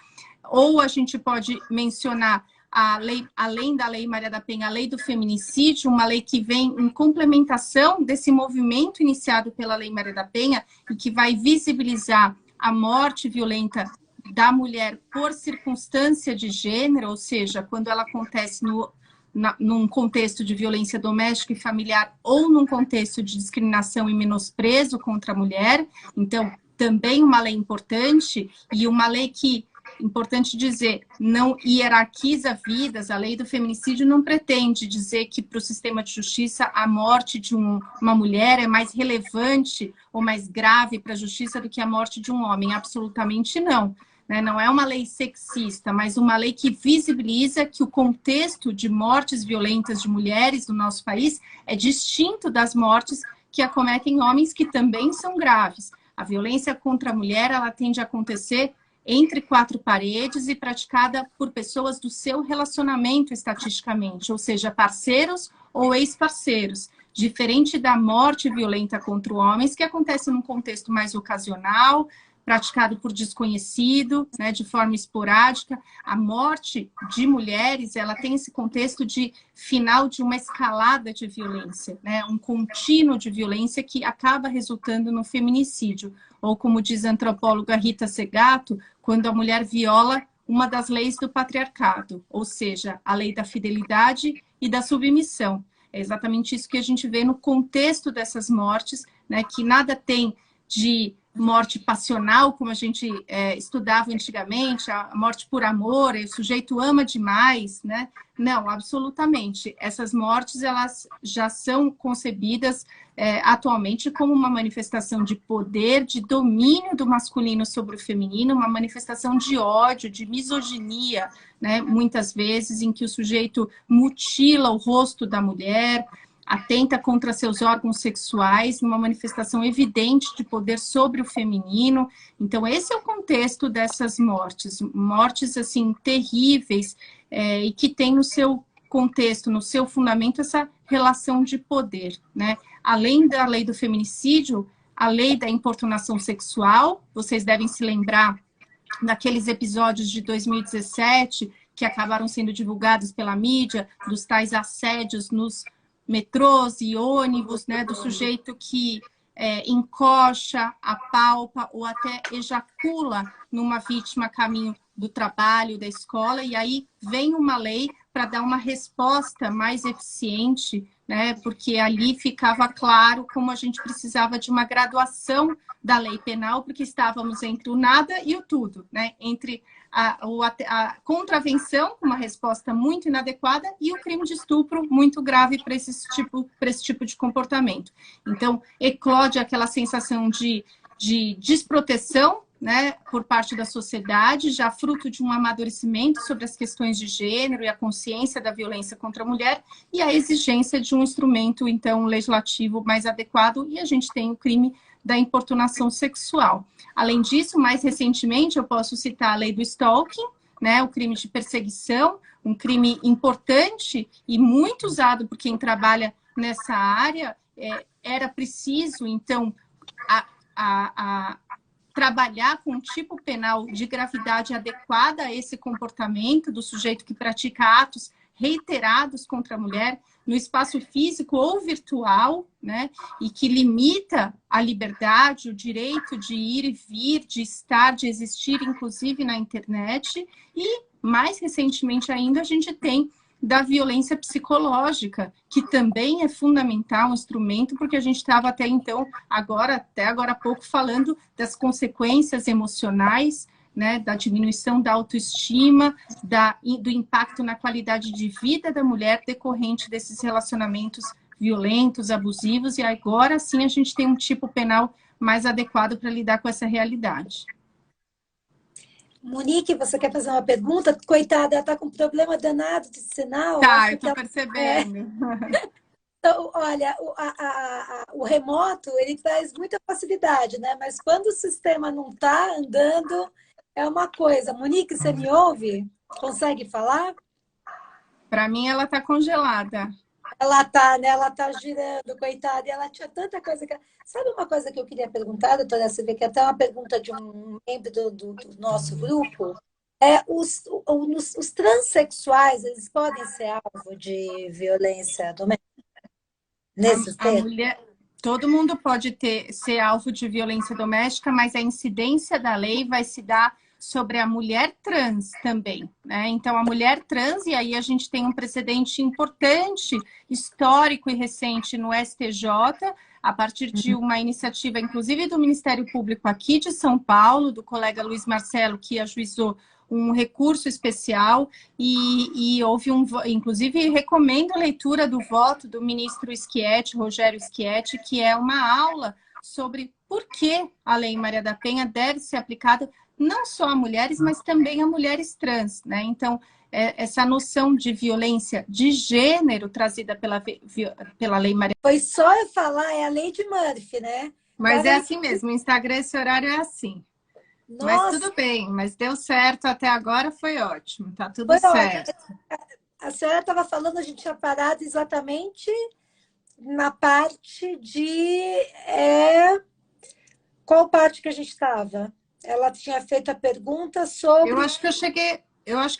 ou a gente pode mencionar a lei, além da Lei Maria da Penha, a lei do feminicídio, uma lei que vem em complementação desse movimento iniciado pela Lei Maria da Penha e que vai visibilizar a morte violenta da mulher por circunstância de gênero, ou seja, quando ela acontece num contexto de violência doméstica e familiar ou num contexto de discriminação e menosprezo contra a mulher. Então, também uma lei importante, e uma lei que, importante dizer, não hierarquiza vidas. A lei do feminicídio não pretende dizer que para o sistema de justiça a morte de uma mulher é mais relevante ou mais grave para a justiça do que a morte de um homem. Absolutamente não. Não é uma lei sexista, mas uma lei que visibiliza que o contexto de mortes violentas de mulheres no nosso país é distinto das mortes que acometem homens, que também são graves. A violência contra a mulher, ela tende a acontecer entre quatro paredes e praticada por pessoas do seu relacionamento estatisticamente, ou seja, parceiros ou ex-parceiros. diferente da morte violenta contra homens, que acontece num contexto mais ocasional, praticado por desconhecido, né, de forma esporádica. A morte de mulheres, ela tem esse contexto de final de uma escalada de violência, né, um contínuo de violência que acaba resultando no feminicídio, ou como diz a antropóloga Rita Segato, quando a mulher viola uma das leis do patriarcado, ou seja, a lei da fidelidade e da submissão. É exatamente isso que a gente vê no contexto dessas mortes, né, que nada tem de morte passional, como a gente estudava antigamente, a morte por amor, o sujeito ama demais, né? Não, absolutamente. Essas mortes, elas já são concebidas atualmente como uma manifestação de poder, de domínio do masculino sobre o feminino, uma manifestação de ódio, de misoginia, né? Muitas vezes em que o sujeito mutila o rosto da mulher, atenta contra seus órgãos sexuais, numa manifestação evidente de poder sobre o feminino. Então, esse é o contexto dessas mortes. Mortes, assim, terríveis, e que tem no seu contexto, no seu fundamento, essa relação de poder, né? Além da lei do feminicídio, a lei da importunação sexual, vocês devem se lembrar daqueles episódios de 2017, que acabaram sendo divulgados pela mídia, dos tais assédios nos metrôs e ônibus, né, do sujeito que encoxa, apalpa ou até ejacula numa vítima a caminho do trabalho, da escola, e aí vem uma lei para dar uma resposta mais eficiente, né, porque ali ficava claro como a gente precisava de uma graduação da lei penal, porque estávamos entre o nada e o tudo, né, entre a contravenção, uma resposta muito inadequada, e o crime de estupro muito grave para esse tipo de comportamento. Então, eclode aquela sensação de desproteção, né, por parte da sociedade, já fruto de um amadurecimento sobre as questões de gênero e a consciência da violência contra a mulher, e a exigência de um instrumento, então, legislativo mais adequado, e a gente tem o crime da importunação sexual. Além disso, mais recentemente, eu posso citar a lei do stalking, né, o crime de perseguição, um crime importante e muito usado por quem trabalha nessa área. Era preciso, então, trabalhar com um tipo penal de gravidade adequada a esse comportamento do sujeito que pratica atos reiterados contra a mulher no espaço físico ou virtual, né, e que limita a liberdade, o direito de ir e vir, de estar, de existir, inclusive na internet. E, mais recentemente ainda, a gente tem da violência psicológica, que também é fundamental, um instrumento, porque a gente estava até então, até agora há pouco, falando das consequências emocionais, né, da diminuição da autoestima, do impacto na qualidade de vida da mulher decorrente desses relacionamentos violentos, abusivos, e agora sim a gente tem um tipo penal mais adequado para lidar com essa realidade. Monique, você quer fazer uma pergunta? Coitada, ela está com um problema danado de sinal. Tá, eu estou percebendo. Então, olha, o remoto, ele traz muita facilidade, né? Mas quando o sistema não está andando, é uma coisa. Monique, você me ouve? Consegue falar? Para mim, ela está congelada. Ela tá, né? Ela tá girando, coitada. E ela tinha tanta coisa que... Sabe uma coisa que eu queria perguntar, doutora Silvia, que é até uma pergunta de um membro do nosso grupo? Os transexuais, eles podem ser alvo de violência doméstica? Nesse tempo? Todo mundo pode ser alvo de violência doméstica, mas a incidência da lei vai se dar sobre a mulher trans também, né? Então, a mulher trans, e aí a gente tem um precedente importante, histórico e recente no STJ, a partir de uma iniciativa, inclusive do Ministério Público aqui de São Paulo, do colega Luiz Marcelo, que ajuizou um recurso especial, e houve inclusive recomendo a leitura do voto do ministro Schietti, Rogério Schietti, que é uma aula sobre por que a Lei Maria da Penha deve ser aplicada não só a mulheres, mas também a mulheres trans, né? Então, essa noção de violência de gênero trazida pela Lei Maria... Foi só eu falar, é a lei de Murphy, né? Mas é assim mesmo, o Instagram, esse horário é assim. Nossa. Mas tudo bem, mas deu certo até agora, foi ótimo, tá tudo certo. A senhora estava falando, a gente tinha parado exatamente na parte de... Qual parte que a gente estava? Ela tinha feito a pergunta sobre... Eu acho que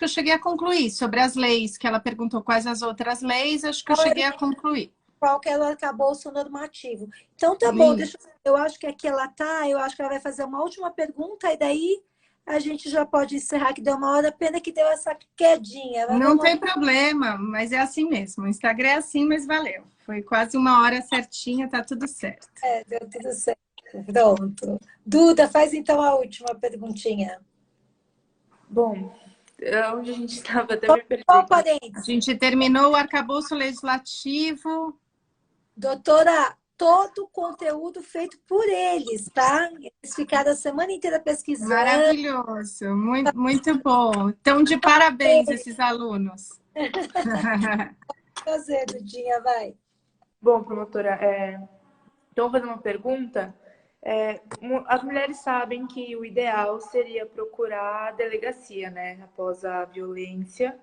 eu cheguei a concluir sobre as leis, que ela perguntou quais as outras leis, acho que eu cheguei a concluir. Qual que é o arcabouço normativo. Então, tá bom, eu acho que aqui ela tá, eu acho que ela vai fazer uma última pergunta, e daí a gente já pode encerrar, que deu uma hora, pena que deu essa quedinha. Não tem problema, mas é assim mesmo. O Instagram é assim, mas valeu. Foi quase uma hora certinha, tá tudo certo. Deu tudo certo. Pronto. Duda, faz então a última perguntinha. Bom, onde a gente estava até me perdi. Qual parênteses? A gente terminou o arcabouço legislativo. Doutora, todo o conteúdo feito por eles, tá? Eles ficaram a semana inteira pesquisando. Maravilhoso, muito, muito bom. Então, de parabéns esses alunos. Prazer, Dudinha, vai. Bom, promotora, então, vou fazer uma pergunta. As mulheres sabem que o ideal seria procurar a delegacia, né, após a violência.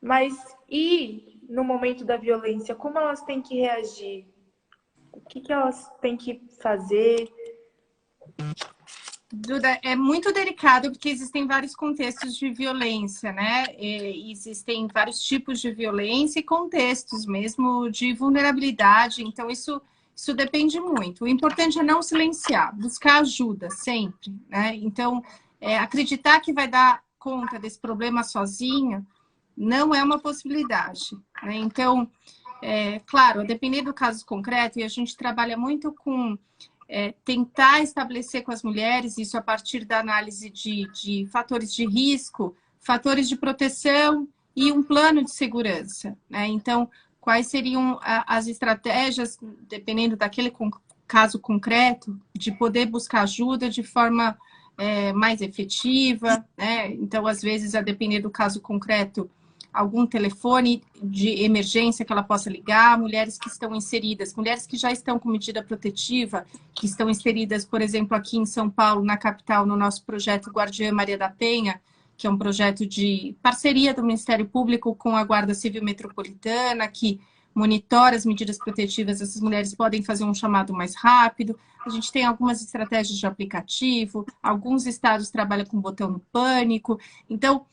Mas e no momento da violência, como elas têm que reagir? O que elas têm que fazer? Duda, é muito delicado porque existem vários contextos de violência, né? Existem vários tipos de violência e contextos mesmo de vulnerabilidade. Então, isso depende muito. O importante é não silenciar, buscar ajuda sempre, né? Então, acreditar que vai dar conta desse problema sozinha não é uma possibilidade, né? Então, claro, a depender do caso concreto, e a gente trabalha muito com tentar estabelecer com as mulheres, isso a partir da análise de fatores de risco, fatores de proteção e um plano de segurança, né? Então, quais seriam as estratégias, dependendo daquele caso concreto, de poder buscar ajuda de forma mais efetiva, né? Então, às vezes, a depender do caso concreto, algum telefone de emergência que ela possa ligar, mulheres que estão inseridas, mulheres que já estão com medida protetiva, que estão inseridas, por exemplo, aqui em São Paulo, na capital, no nosso projeto Guardiã Maria da Penha, que é um projeto de parceria do Ministério Público com a Guarda Civil Metropolitana, que monitora as medidas protetivas, essas mulheres podem fazer um chamado mais rápido. A gente tem algumas estratégias de aplicativo, alguns estados trabalham com botão no pânico. Então,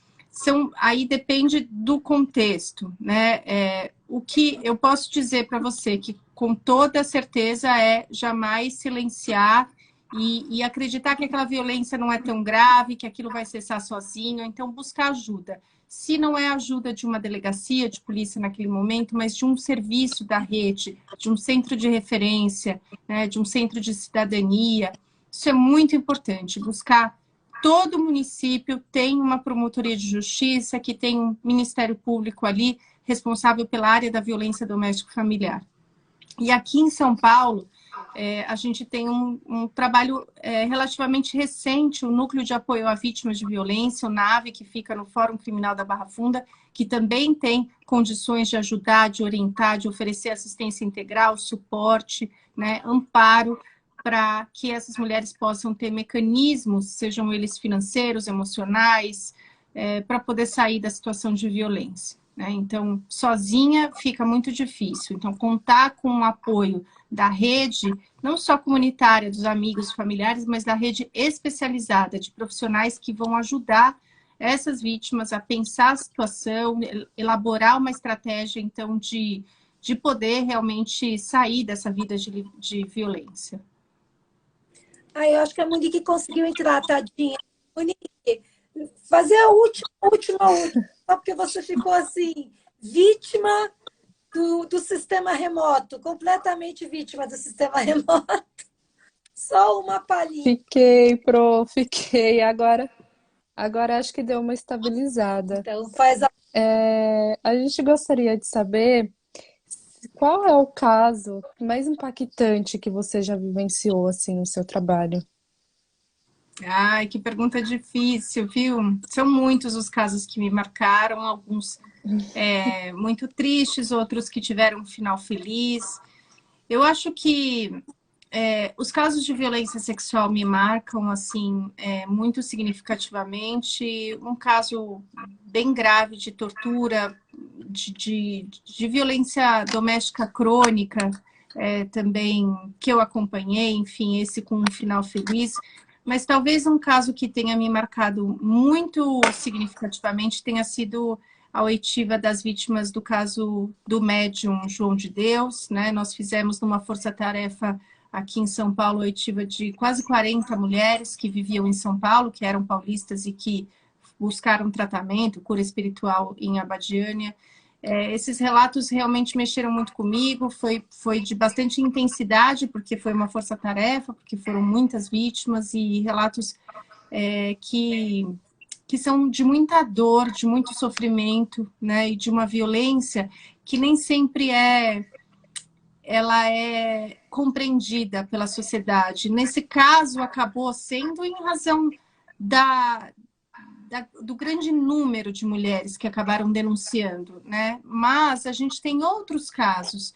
aí depende do contexto, né? O que eu posso dizer para você que com toda certeza é jamais silenciar e acreditar que aquela violência não é tão grave, que aquilo vai cessar sozinho, então buscar ajuda. Se não é ajuda de uma delegacia de polícia naquele momento, mas de um serviço da rede, de um centro de referência, né, de um centro de cidadania, isso é muito importante, buscar. Todo município tem uma promotoria de justiça, que tem um Ministério Público ali, responsável pela área da violência doméstica familiar. E aqui em São Paulo, a gente tem um trabalho relativamente recente, o Núcleo de Apoio a Vítimas de Violência, o NAVE, que fica no Fórum Criminal da Barra Funda, que também tem condições de ajudar, de orientar, de oferecer assistência integral, suporte, né, amparo, para que essas mulheres possam ter mecanismos, sejam eles financeiros, emocionais, para poder sair da situação de violência, né? Então, sozinha fica muito difícil. Então, contar com o apoio da rede, não só comunitária, dos amigos, familiares, mas da rede especializada, de profissionais que vão ajudar essas vítimas a pensar a situação, elaborar uma estratégia, então, de poder realmente sair dessa vida de violência. Eu acho que a Monique conseguiu entrar, tadinha. Monique, fazer a última, só porque você ficou assim, vítima do sistema remoto, completamente vítima do sistema remoto. Só uma palhinha. Fiquei. Agora acho que deu uma estabilizada. Então, faz a... A gente gostaria de saber qual é o caso mais impactante que você já vivenciou assim no seu trabalho. Ai, que pergunta difícil, viu? São muitos os casos que me marcaram, alguns muito tristes, outros que tiveram um final feliz. Eu acho que os casos de violência sexual me marcam assim muito significativamente. Um caso bem grave de tortura de violência doméstica crônica, também, que eu acompanhei, enfim, esse com um final feliz. Mas talvez um caso que tenha me marcado muito significativamente tenha sido a oitiva das vítimas do caso do médium João de Deus, né? Nós fizemos numa força-tarefa aqui em São Paulo, oitiva de quase 40 mulheres que viviam em São Paulo, que eram paulistas e que buscaram tratamento, cura espiritual em Abadiânia. Esses relatos realmente mexeram muito comigo, foi de bastante intensidade, porque foi uma força-tarefa, porque foram muitas vítimas e relatos que são de muita dor, de muito sofrimento, né, e de uma violência que nem sempre ela é compreendida pela sociedade. Nesse caso, acabou sendo em razão do grande número de mulheres que acabaram denunciando, né? Mas a gente tem outros casos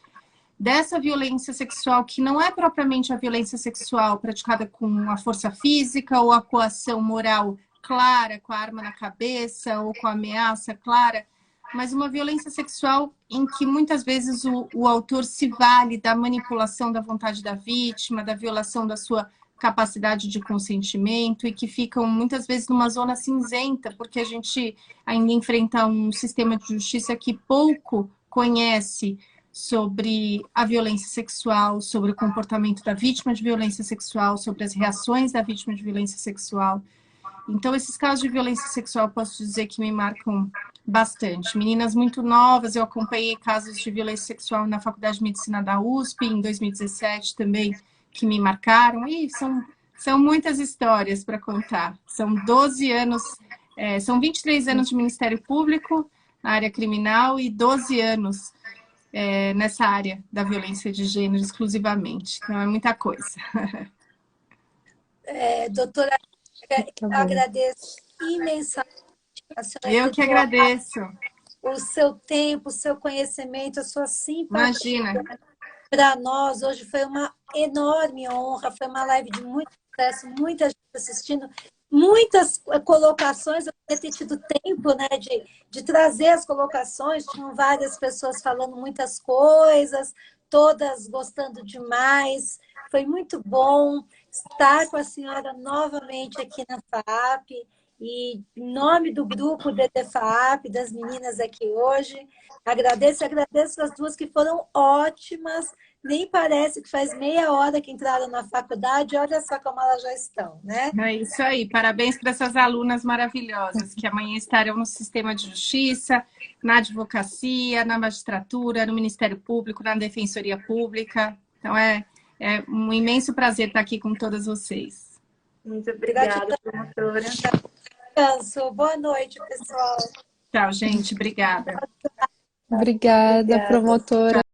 dessa violência sexual que não é propriamente a violência sexual praticada com a força física ou a coação moral clara, com a arma na cabeça ou com a ameaça clara, mas uma violência sexual em que muitas vezes o autor se vale da manipulação da vontade da vítima, da violação da sua capacidade de consentimento e que ficam muitas vezes numa zona cinzenta, porque a gente ainda enfrenta um sistema de justiça que pouco conhece sobre a violência sexual, sobre o comportamento da vítima de violência sexual, sobre as reações da vítima de violência sexual. Então, esses casos de violência sexual, posso dizer que me marcam bastante. Meninas muito novas, eu acompanhei casos de violência sexual na Faculdade de Medicina da USP, em 2017 também, que me marcaram. E são muitas histórias para contar. São 12 anos, são 23 anos de Ministério Público na área criminal e 12 anos nessa área da violência de gênero exclusivamente. Então, é muita coisa. Doutora, eu agradeço imensamente a senhora. Eu que agradeço. O seu tempo, o seu conhecimento, a sua simpatia. Imagina. Para nós, hoje foi uma enorme honra, foi uma live de muito sucesso, muita gente assistindo, muitas colocações, eu queria ter tido tempo, né, de trazer as colocações, tinham várias pessoas falando muitas coisas, todas gostando demais, foi muito bom estar com a senhora novamente aqui na FAAP, e em nome do grupo DDFAAP, das meninas aqui hoje, agradeço as duas que foram ótimas, nem parece que faz meia hora que entraram na faculdade, olha só como elas já estão, né? É isso aí, parabéns para essas alunas maravilhosas, que amanhã estarão no sistema de justiça, na advocacia, na magistratura, no Ministério Público, na Defensoria Pública. Então é um imenso prazer estar aqui com todas vocês. Muito obrigada, promotora. Boa noite, pessoal. Tchau, gente. Obrigada. Obrigada, promotora.